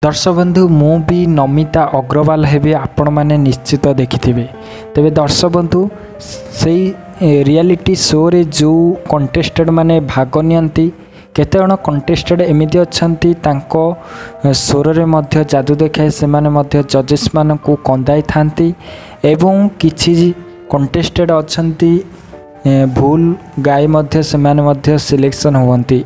दर्शक बंधु मु भी नमिता अग्रवाल हेबे आपण माने निश्चित देखिथिबे। तेबे दर्शक बंधु से रियलिटी शो रे जो कंटेस्टेड माने भाग नियंती केते जण कंटेस्टेड एमिति अछंती तांको स्वर रे मध्य जादू देखाए से माने मध्य जजेस मान को कंदाई थांती एवं किछि कंटेस्टेड अछंती भूल गाय मध्य से माने मध्य सिलेक्शन होवंती।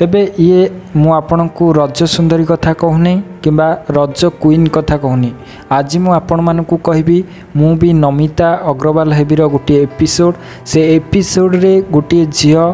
तेबे ये मु आपण को रज सुंदरी कथा कहूनी किंबा रज क्वीन कथा कहूनी। आज मु आपण मान को कहबी मु भी नमिता अग्रवाल हेबीर गोटे एपिसोड से एपिसोड रे गोटे झियो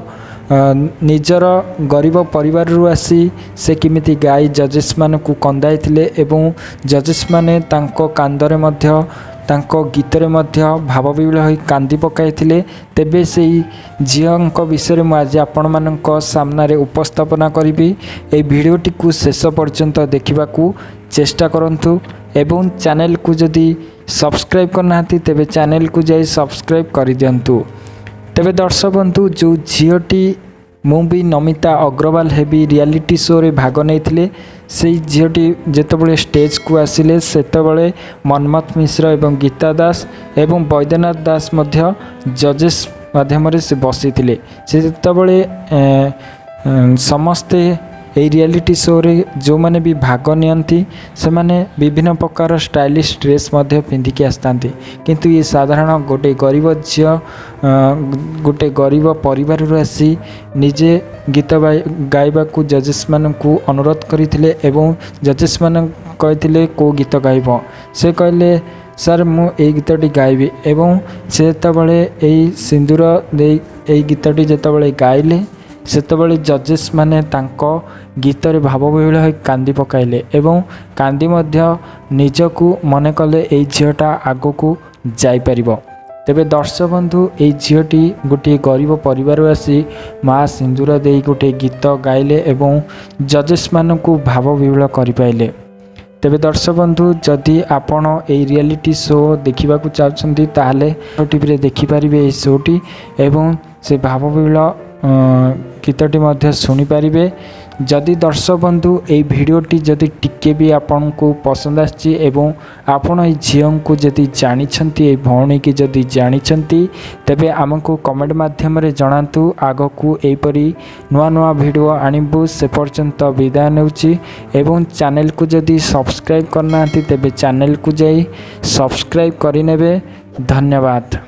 निजर गरीब परिवार रु आसी से किमिति गाय जजेस मान को कंदाई थिले एवं जजेस माने तांको कांदरे मध्य तांको गीतरे मध्य भाव विविल होई कांदी पकाइथिले। तेबे सेई झियोंक विषय मु आज आपण मानक सामना रे उपस्थापना करिबी। ए भिडियोटी को शेष पर्यंत देखिबाकू चेष्टा करंतु एवं चैनल को जदि सब्सक्राइब करनाहांती तेबे चैनल को जाई सब्सक्राइब करि दियंतु। तेबे दर्शक बंधु जो झियोटी मु भी नमिता अग्रवाल हेबी रियलिटी शो रे भाग नहीं से झीटी जितेबाला स्टेज को आसिले सेतबले मनमथ मिश्र एवं गीता दास एवं बैद्यनाथ दास मध्य जजेस माध्यम से बसी थे। से जितेबाला समस्ते এই रियलिटी शो रे जो माने भी भाग नियंती से माने विभिन्न प्रकार स्टाइलिश ड्रेस मध्य पिंधिकी आसतांती किंतु ये साधारण गोटे गरीब झियो गोटे गरीब परिवार आसी निजे गीत गाइबा को जजेस मान को अनुरोध करथिले एवं जजेस मान कहथिले को गीत गाइब से कहले सर मु ए गीतटी गाइबी एवं से जेतेबाला एई सिंदूर दे एई गीतटी जेतेबाला गाइले सेतबले जजेस माने तांको गीत रे भाव विहुल होई कांदी पकाइले एवं कांदी मध्य निजकू मने कले एई झियोटा आगो को जाई परिबो। तेबे दर्शक बंधु एई झियोटी गोटे गरीब परिवार आसी माँ सिंदूर दे गोटे गीत गाइले एवं जजेस मान को भाव विहुल करि पाइले। तेबे दर्शक बंधु जदि आपण एई रियलिटी शो देखिबा को चाहछंती ताहाले टीवी रे देखि परिबे एई शोटी एवं से भाव विहुल गीतटी मध्य शुणी पारे। जदि दर्शक बंधु ये भिडियोटी जदि टिके भी आपन को पसंद आछि एवं आपण ए झियों को जदि जानिछंती ए भौणी की जदि जानिछंती तेबे आमको कमेंट माध्यम रे जणांतु। आगो को एपरी नुआ नुआ भिडियो आनिबु से पर्यंत विदाय नेउची एवं चैनल को जदि सब्सक्राइब करनांती तेबे चैनल को जाई सब्सक्राइब करि नेबे। धन्यवाद।